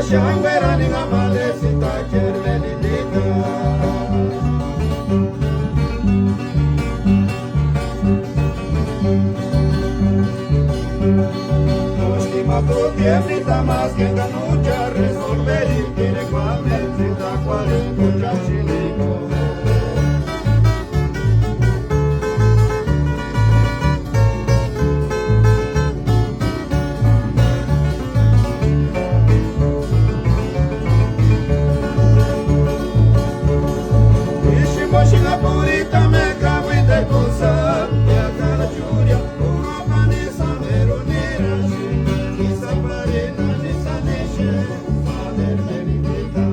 shangwera ninga male sita kerme lindika. Noshki mato tiemnita mas que ganucha resolver y quiere cuame sita cuale kucha chiliko. Shinga purita me cago y te cosa ya cara churia una panisa veronera y saparena ni saneche fader meritita.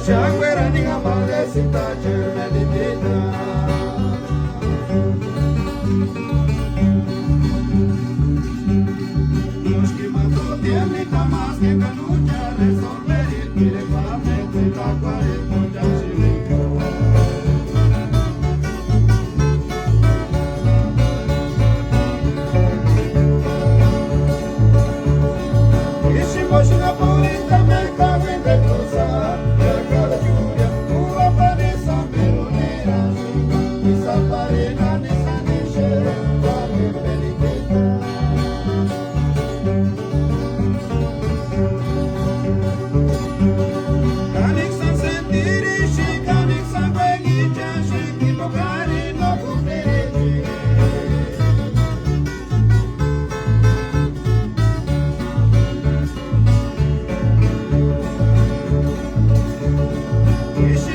Shangwera ninga male sita kerme lindika. Noshki mato tiemnita mas que ganucha resolver y quiere cuame sita cuale kucha chiliko. Ishimo shinga purita me cago y te cosa.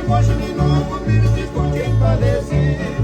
Hoje de novo, vírus discutindo padecer.